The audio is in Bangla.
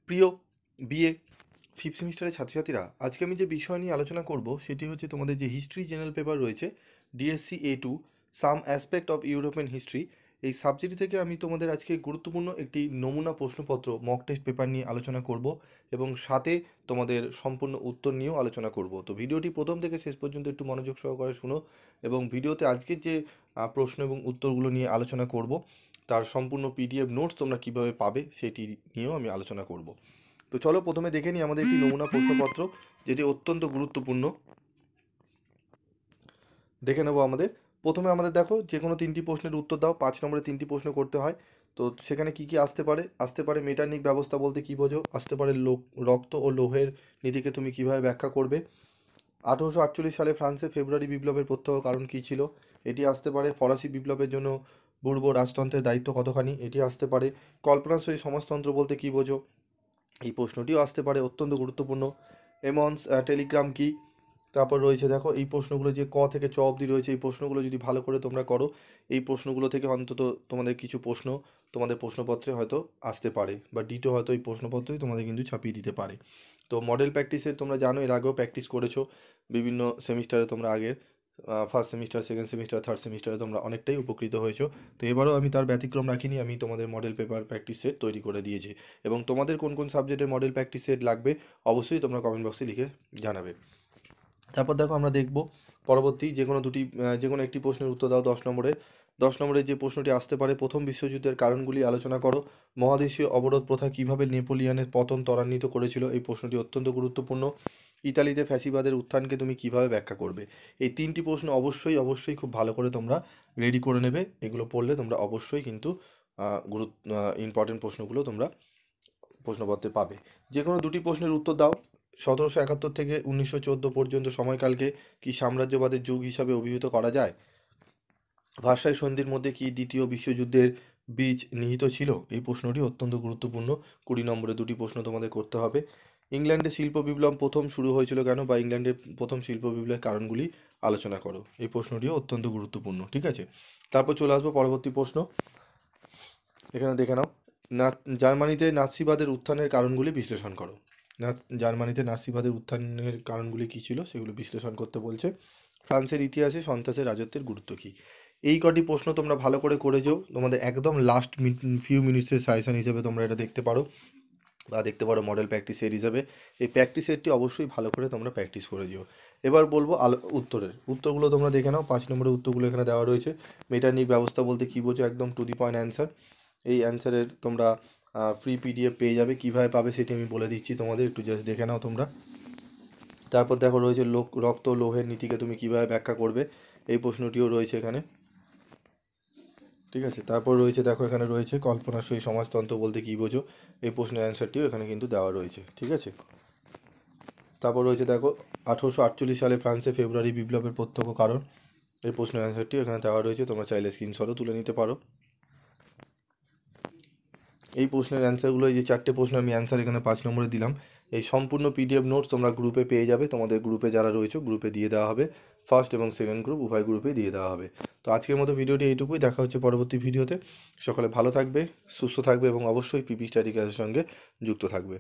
প্রিয় বিএ ফিফথ সেমিস্টারের ছাত্রছাত্রীরা, আজকে আমি যে বিষয় নিয়ে আলোচনা করব সেটি হচ্ছে তোমাদের যে হিস্ট্রি জেনারেল পেপার রয়েছে DSC A2 some aspect of European history. এই সাবজেক্ট থেকে আমি তোমাদের আজকে গুরুত্বপূর্ণ একটি নমুনা প্রশ্নপত্র মক টেস্ট পেপার নিয়ে আলোচনা করব এবং সাথে তোমাদের সম্পূর্ণ উত্তর নিয়েও আলোচনা করব। তো ভিডিওটি প্রথম থেকে শেষ পর্যন্ত একটু মনোযোগ সহকারে শুনো এবং ভিডিওতে আজকের যে প্রশ্ন এবং উত্তরগুলো নিয়ে আলোচনা করব তার সম্পূর্ণ PDF নোটস তোমরা কীভাবে পাবে সেটি নিয়েও আমি আলোচনা করব। তো চলো প্রথমে দেখে নিই আমাদের একটি নমুনা প্রশ্নপত্র, যেটি অত্যন্ত গুরুত্বপূর্ণ। দেখে নেবো আমাদের প্রথমে আমাদের দেখো যে কোনো তিনটি প্রশ্নের উত্তর দাও। 5 নম্বরে তিনটি প্রশ্ন করতে হয়। তো সেখানে কি কি আসতে পারে মেটার্নিক ব্যবস্থা বলতে কী বোঝো, আসতে পারে রক্ত ও লোহের নীতিকে তুমি কিভাবে ব্যাখ্যা করবে, 1848 সালে ফ্রান্সে ফেব্রুয়ারি বিপ্লবের প্রত্যক্ষ কারণ কী ছিল, এটি আসতে পারে ফরাসি বিপ্লবের জন্য পূর্ব রাজতন্ত্রের দায়িত্ব কতখানি, এটি আসতে পারে কল্পনাশয়ী সমাজতন্ত্র বলতে কী বোঝো, এই প্রশ্নটিও আসতে পারে, অত্যন্ত গুরুত্বপূর্ণ। এমনস টেলিগ্রাম কি। তারপর রয়েছে দেখো এই প্রশ্নগুলো যে ক থেকে চ অবধি রয়েছে, এই প্রশ্নগুলো যদি ভালো করে তোমরা করো, এই প্রশ্নগুলো থেকে অন্তত তোমাদের কিছু প্রশ্ন তোমাদের প্রশ্নপত্রে হয়তো আসতে পারে, বা ডিটো হয়তো এই প্রশ্নপত্রই তোমাদের কিন্তু ছাপিয়ে দিতে পারে। তো মডেল প্র্যাকটিসে তোমরা জানো এর আগেও প্র্যাকটিস করেছো বিভিন্ন সেমিস্টারে, তোমরা আগের first semester, second semester, third সেমিস্টারে তোমরা অনেকটাই উপকৃত হয়েছো। তো এবারও আমি তার ব্যতিক্রম রাখিনি, আমি তোমাদের মডেল পেপার প্র্যাকটিস সেট তৈরি করে দিয়েছি এবং তোমাদের কোন কোন সাবজেক্টের মডেল প্র্যাকটিস সেট লাগবে অবশ্যই তোমরা কমেন্ট বক্সে লিখে জানাবে। তারপর দেখো আমরা দেখব পরবর্তী যে কোনো একটি প্রশ্নের উত্তর দাও 10 নম্বরের যে প্রশ্নটি আসতে পারে, প্রথম বিশ্বযুদ্ধের কারণগুলি আলোচনা করো, মহাদেশীয় অবরোধ প্রথা কীভাবে নেপোলিয়নের পতন ত্বরান্বিত করেছিল, এই প্রশ্নটি অত্যন্ত গুরুত্বপূর্ণ। ইতালিতে ফ্যাসিবাদের উত্থানকে তুমি কিভাবে ব্যাখ্যা করবে। এই তিনটি প্রশ্ন অবশ্যই খুব ভালো করে তোমরা রেডি করে নেবে, এগুলো পড়লে তোমরা অবশ্যই কিন্তু ইম্পর্টেন্ট প্রশ্নগুলো তোমরা প্রশ্নপত্রে পাবে। যে কোনো দুটি প্রশ্নের উত্তর দাও। 1771 থেকে 1914 পর্যন্ত সময়কালকে কি সাম্রাজ্যবাদের যুগ হিসাবে অভিহিত করা যায়। ভার্সাই সন্ধির মধ্যে কি দ্বিতীয় বিশ্বযুদ্ধের বীজ নিহিত ছিল, এই প্রশ্নটি অত্যন্ত গুরুত্বপূর্ণ। 20 নম্বরে দুটি প্রশ্ন তোমাদের করতে হবে। ইংল্যান্ডে শিল্প বিপ্লব প্রথম শুরু হয়েছিল কেন, বা ইংল্যান্ডে প্রথম শিল্প বিপ্লবের কারণগুলি আলোচনা করো, এই প্রশ্নটিও অত্যন্ত গুরুত্বপূর্ণ। ঠিক আছে, তারপর চলে আসবো পরবর্তী প্রশ্ন। এখানে দেখে নাও, জার্মানিতে নাৎসিবাদের উত্থানের কারণগুলি বিশ্লেষণ করো। জার্মানিতে নাৎসিবাদের উত্থানের কারণগুলি কী ছিল সেগুলো বিশ্লেষণ করতে বলছে। ফ্রান্সের ইতিহাসে সন্ত্রাসের রাজত্বের গুরুত্ব কী। এই কটি প্রশ্ন তোমরা ভালো করে করে যাও, তোমাদের একদম লাস্ট ফিউ মিনিটসের সাজেশন হিসেবে তোমরা এটা দেখতে পারো, বা দেখতে পারো মডেল প্র্যাকটিস সেট হিসাবে। এই প্র্যাকটিস সেটটি অবশ্যই ভালো করে তোমরা প্র্যাকটিস করে যেও। এবার বলবো উত্তরগুলো তোমরা দেখে নাও। 5 নম্বরের উত্তরগুলো এখানে দেওয়া রয়েছে। মেটার্নিক ব্যবস্থা বলতে কী বোঝো, একদম টু দি পয়েন্ট অ্যান্সার। এই অ্যান্সারের তোমরা ফ্রি PDF পেয়ে যাবে, কীভাবে পাবে সেটি আমি বলে দিচ্ছি তোমাদের, একটু জাস্ট দেখে নাও তোমরা। তারপর দেখো রয়েছে রক্ত লোহের নীতিকে তুমি কীভাবে ব্যাখ্যা করবে, এই প্রশ্নটিও রয়েছে এখানে। ঠিক আছে, তারপর রয়েছে দেখো এখানে রয়েছে কল্পনাশয়ী সমাজতন্ত্র বলতে কী বোঝো, এই প্রশ্নের অ্যান্সারটিও এখানে কিন্তু দেওয়া রয়েছে। ঠিক আছে, তারপর রয়েছে দেখো 1848 সালে ফ্রান্সে ফেব্রুয়ারি বিপ্লবের প্রত্যক্ষ কারণ, এই প্রশ্নের অ্যান্সারটিও এখানে দেওয়া রয়েছে, তোমরা চাইলে স্ক্রিনশটও তুলে নিতে পারো। এই প্রশ্নের অ্যান্সারগুলো, এই যে 4টে প্রশ্ন আমি অ্যান্সার এখানে 5 নম্বরে দিলাম, এই সম্পূর্ণ PDF নোটস তোমরা গ্রুপে পেয়ে যাবে। তোমাদের গ্রুপে যারা রয়েছে গ্রুপে দিয়ে দেওয়া হবে, ফার্স্ট এবং সেকেন্ড গ্রুপ উভয় গ্রুপে দিয়ে দেওয়া হবে। তো আজকের মতো ভিডিওটি এইটুকুই, দেখা হচ্ছে পরবর্তী ভিডিওতে। সকলে ভালো থাকবে, সুস্থ থাকবে এবং অবশ্যই PP স্টাডি ক্লাসের সঙ্গে যুক্ত থাকবে।